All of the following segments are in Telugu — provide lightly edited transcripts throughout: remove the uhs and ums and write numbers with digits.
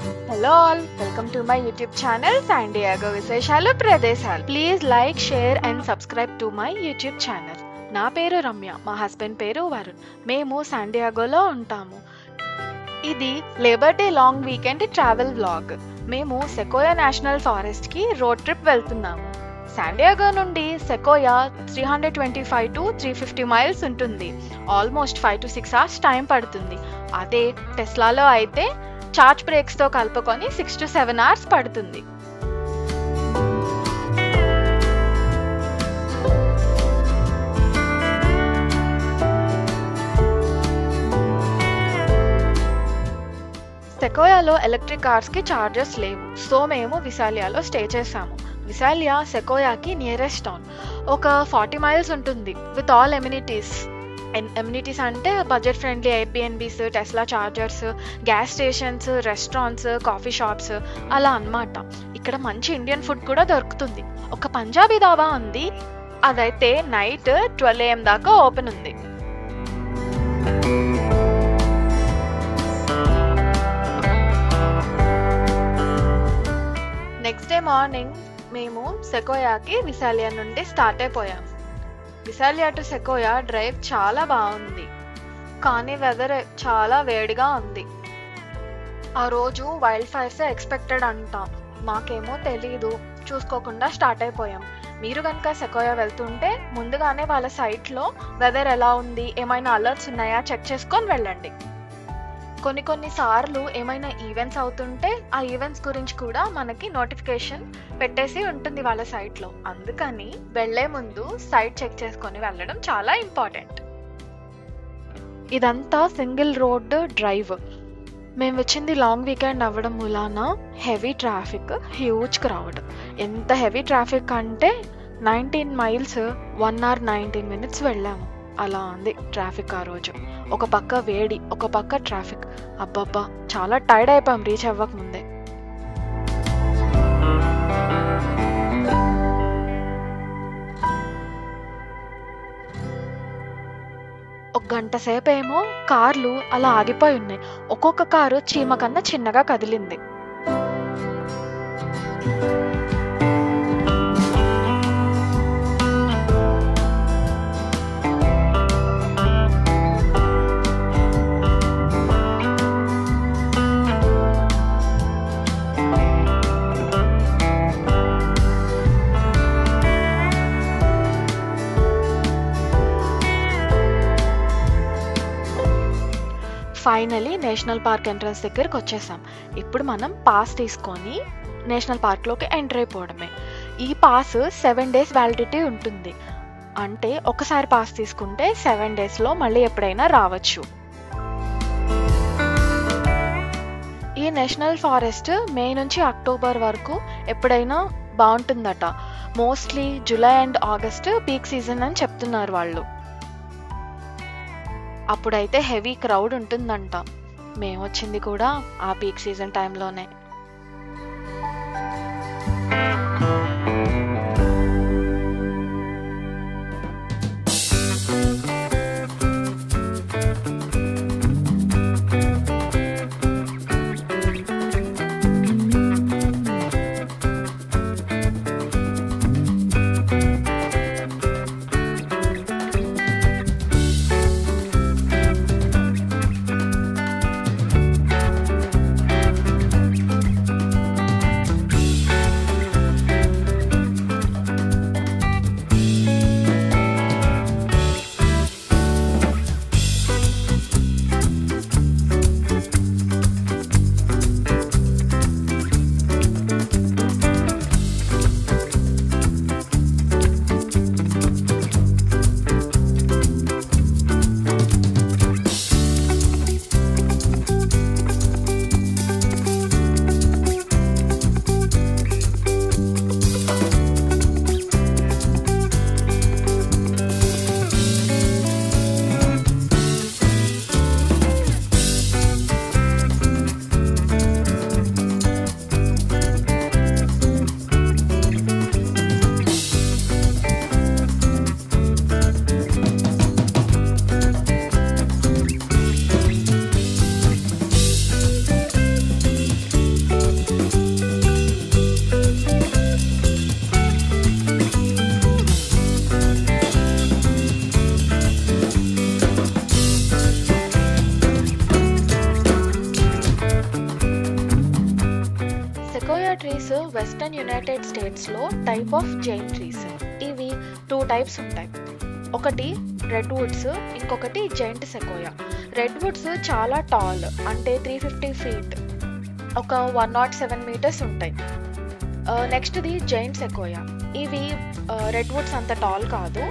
Hello all, welcome to my YouTube channel San Diego Viseshalu Pradeshalu. Please like, share and subscribe to my YouTube channel. నా పేరు రమ్య, మా హస్బెండ్ పేరు వరుణ్. మేము శాన్ డియాగోలో ఉంటాము. ఇది labour day long weekend travel vlog. మేము సెకోయా నేషనల్ ఫారెస్ట్కి రోడ్ ట్రిప్ వెళ్తున్నాము. శాన్ డియాగో నుండి సెకోయా 325 to 350 మైల్స్ ఉంటుంది. ఆల్మోస్ట్ 5 to 6 hours టైం పడుతుంది. అదే టెస్లాలో అయితే చార్జ్ బ్రేక్స్తో కలుపుకొని 6 to 7 hours పడుతుంది. సెకోయాలో ఎలక్ట్రిక్ కార్స్కి చార్జెస్ లేవు. సో మేము విశాలియాలో స్టే చేసాము. విశాలియా సెకోయాకి నియరెస్ట్ టౌన్. ఒక 40 మైల్స్ ఉంటుంది విత్ ఆల్ ఎమ్యూనిటీస్. ఎమ్యూనిటీస్ అంటే budget friendly Airbnbs, Tesla chargers, gas stations, restaurants, coffee shops అలా అన్నమాట. ఇక్కడ మంచి ఇండియన్ ఫుడ్ కూడా దొరుకుతుంది. ఒక పంజాబీ దాబా ఉంది, అదైతే నైట్ 12 AM దాకా ఓపెన్ ఉంది. నెక్స్ట్ డే మార్నింగ్ మేము సెకోయాకి విశాలియా నుండి స్టార్ట్ అయిపోయాము. విశాలియా టు సెకోయా డ్రైవ్ చాలా బాగుంది, కానీ వెదర్ చాలా వేడిగా ఉంది. ఆ రోజు వైల్డ్ ఫైర్స్ ఎక్స్పెక్టెడ్ అంటాం. మాకేమో తెలీదు, చూసుకోకుండా స్టార్ట్ అయిపోయాం. మీరు కనుక సెకోయా వెళ్తుంటే ముందుగానే వాళ్ళ సైట్లో వెదర్ ఎలా ఉంది, ఏమైనా అలర్ట్స్ ఉన్నాయా చెక్ చేసుకొని వెళ్ళండి. కొన్ని సార్లు ఏమైనా ఈవెంట్స్ అవుతుంటే ఆ ఈవెంట్స్ గురించి కూడా మనకి నోటిఫికేషన్ పెట్టేసి ఉంటుంది వాళ్ళ సైట్లో. అందుకని వెళ్లే ముందు సైట్ చెక్ చేసుకొని వెళ్ళడం చాలా ఇంపార్టెంట్. ఇదంతా సింగిల్ రోడ్ డ్రైవ్. మేము వచ్చింది లాంగ్ వీకెండ్ అవ్వడం మూలాన హెవీ ట్రాఫిక్, హ్యూజ్ క్రౌడ్. ఎంత హెవీ ట్రాఫిక్ అంటే 19 మైల్స్ 1 hour 19 minutes వెళ్ళాము. అలా ఉంది ట్రాఫిక్ ఆ రోజు. ఒక పక్క వేడి, ఒక పక్క ట్రాఫిక్. అబ్బబ్బా, చాలా టైర్డ్ అయిపోయాం రీచ్ అవ్వక ముందే. ఒక గంట సేపు ఏమో కార్లు అలా ఆగిపోయి ఉన్నాయి. ఒక్కొక్క కారు చీమ కన్నా చిన్నగా కదిలింది. ఫైనలీ నేషనల్ పార్క్ ఎంట్రన్స్ దగ్గరికి వచ్చేసాం. ఇప్పుడు మనం పాస్ తీసుకొని నేషనల్ పార్క్లోకి ఎంటర్ అయిపోవడమే. ఈ పాస్ 7 days వ్యాలిడిటీ ఉంటుంది. అంటే ఒకసారి పాస్ తీసుకుంటే 7 daysలో మళ్ళీ ఎప్పుడైనా రావచ్చు. ఈ నేషనల్ ఫారెస్ట్ మే నుంచి అక్టోబర్ వరకు ఎప్పుడైనా బాగుంటుందట. Mostly July and August peak season అని చెప్తున్నారు వాళ్ళు. అప్పుడైతే హెవీ క్రౌడ్ ఉంటుందంట. మేము వచ్చింది కూడా ఆ పీక్ సీజన్ టైంలోనే. ట్రీస్ వెస్టర్న్ యునైటెడ్ స్టేట్స్లో టైప్ ఆఫ్ జైంట్ ట్రీస్. ఇవి 2 టైప్స్ ఉంటాయి. ఒకటి రెడ్ వుడ్స్, ఇంకొకటి జైంట్ సెకోయా. రెడ్ వుడ్స్ చాలా టాల్, అంటే 350 ఫీట్, ఒక 107 మీటర్స్ ఉంటాయి. నెక్స్ట్ది జైంట్ సెకోయా. ఇవి రెడ్ వుడ్స్ అంత టాల్ కాదు,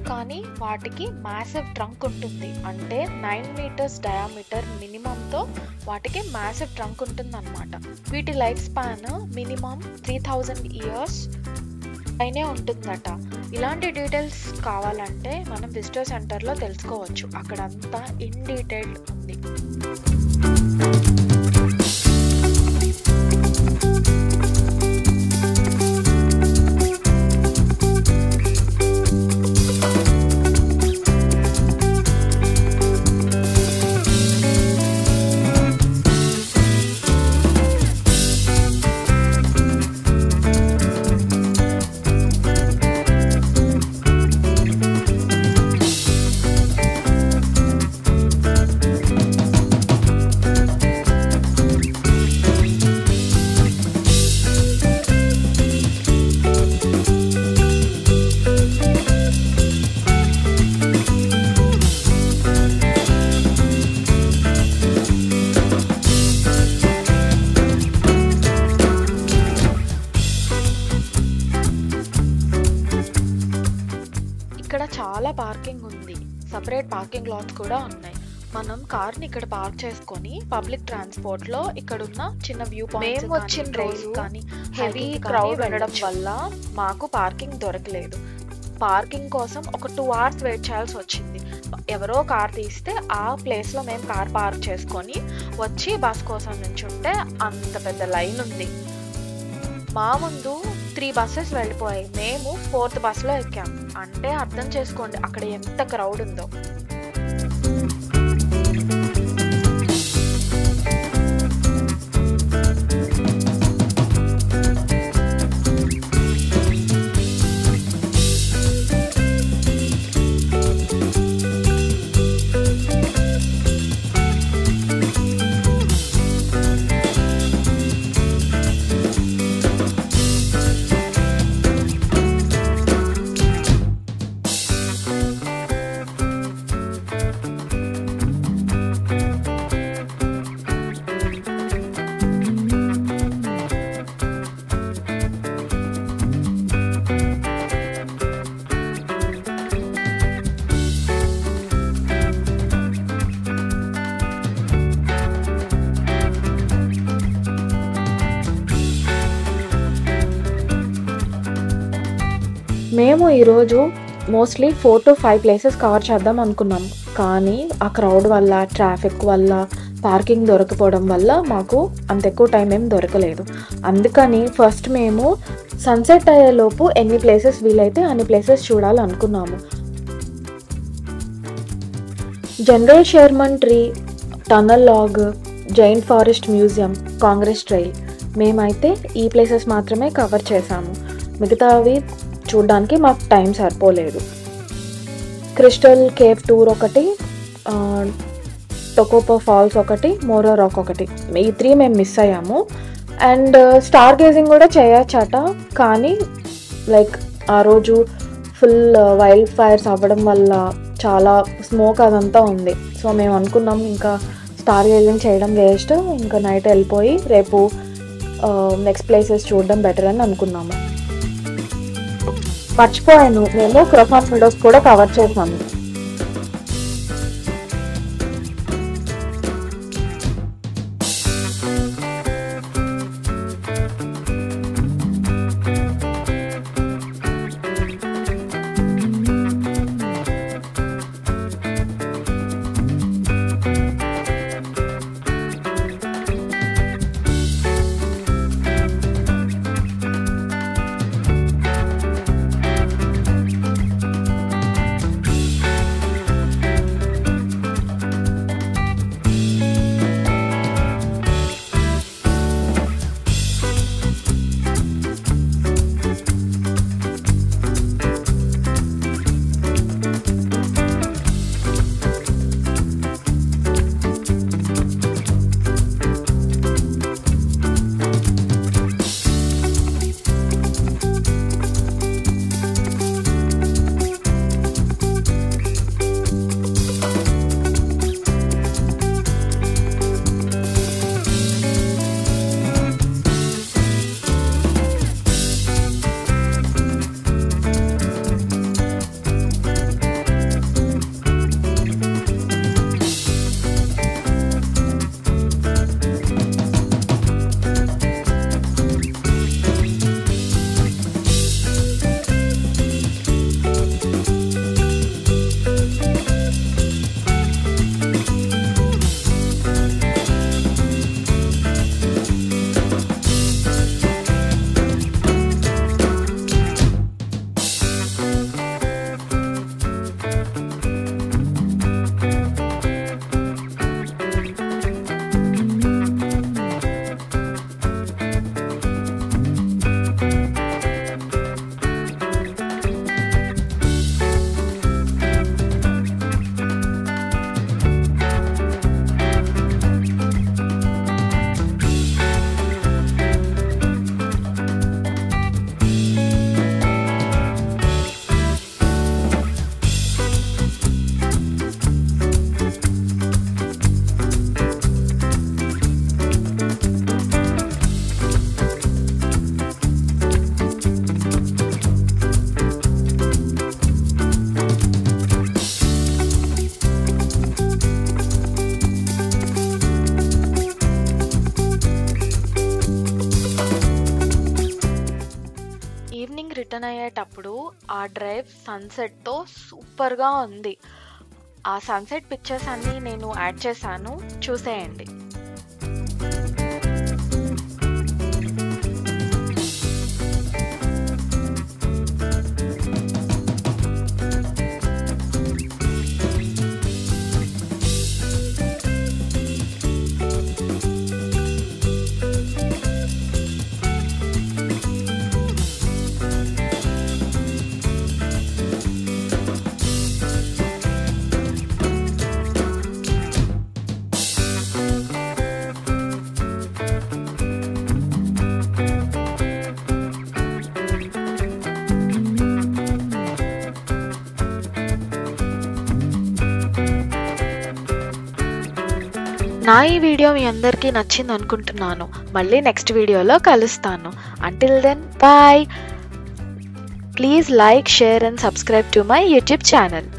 కానీ వాటికి మ్యాసివ్ ట్రంక్ ఉంటుంది. అంటే 9 మీటర్స్ డయామీటర్ మినిమంతో వాటికి మ్యాసివ్ ట్రంక్ ఉంటుంది అనమాట. వీటి లైఫ్ స్పాన్ మినిమం 3000 ఇయర్స్ అయినే ఉంటుందట. ఇలాంటి డీటెయిల్స్ కావాలంటే మనం విజిటర్ సెంటర్లో తెలుసుకోవచ్చు. అక్కడంతా ఇన్ డీటెయిల్డ్ ఉంది. ఇక్కడ చాలా పార్కింగ్ ఉంది. సపరేట్ పార్కింగ్ లాట్స్ కూడా ఉన్నాయి. మనం కార్ని ఇక్కడ పార్క్ చేసుకొని పబ్లిక్ ట్రాన్స్పోర్ట్ లో ఇక్కడున్న చిన్న వ్యూ పాయింట్స్, మేము వచ్చిన రోజు కానీ హెవీ క్రౌడ్ ఉండడం వల్ల మాకు పార్కింగ్ దొరకలేదు. పార్కింగ్ కోసం ఒక 2 hours వెయిట్ చేయాల్సి వచ్చింది. ఎవరో కార్ తీస్తే ఆ ప్లేస్లో మేము కార్ పార్క్ చేసుకొని వచ్చి బస్ కోసం నుంచుంటే అంత పెద్ద లైన్ ఉంది. మా ముందు 3 buses వెళ్ళిపోయాయి. మేము 4th బస్లో ఎక్కాం. అంటే అర్థం చేసుకోండి అక్కడ ఎంత క్రౌడ్ ఉందో. మేము ఈరోజు మోస్ట్లీ 4 to 5 ప్లేసెస్ కవర్ చేద్దాం అనుకున్నాం. కానీ ఆ క్రౌడ్ వల్ల, ట్రాఫిక్ వల్ల, పార్కింగ్ దొరకపోవడం వల్ల మాకు అంత ఎక్కువ టైం ఏం దొరకలేదు. అందుకని ఫస్ట్ మేము సన్సెట్ అయ్యేలోపు ఎన్ని ప్లేసెస్ వీలైతే అన్ని ప్లేసెస్ చూడాలనుకున్నాము. General Sherman tree, tunnel log, giant forest museum, Congress trail, మేమైతే ఈ ప్లేసెస్ మాత్రమే కవర్ చేసాము. మిగతావి చూడడానికి మాకు టైం సరిపోలేదు. క్రిస్టల్ కేవ్ టూర్ ఒకటి, టొకోపో ఫాల్స్ ఒకటి, మోరో రాక్ ఒకటి, ఈ 3 మేము మిస్ అయ్యాము. అండ్ స్టార్ గేజింగ్ కూడా చేయొచ్చట, కానీ లైక్ ఆ రోజు ఫుల్ వైల్డ్ ఫైర్స్ అవ్వడం వల్ల చాలా స్మోక్ అదంతా ఉంది. సో మేము అనుకున్నాం ఇంకా స్టార్ గేజింగ్ చేయడం వేస్ట్, ఇంకా నైట్ వెళ్ళిపోయి రేపు నెక్స్ట్ ప్లేసెస్ చూడడం బెటర్ అని అనుకున్నాము. మర్చిపోయాను, మేము క్రోఫాన్ మీడోస్ కూడా కవర్ చేసాము. రిటర్న్ అయ్యేటప్పుడు ఆ డ్రైవ్ సన్సెట్తో సూపర్గా ఉంది. ఆ సన్సెట్ పిక్చర్స్ అన్నీ నేను యాడ్ చేశాను, చూసేయండి. నా ఈ వీడియో మీ అందరికీ నచ్చింది అనుకుంటున్నాను. మళ్ళీ నెక్స్ట్ వీడియోలో కలుస్తాను. Until then bye. Please like, share and subscribe to my YouTube channel.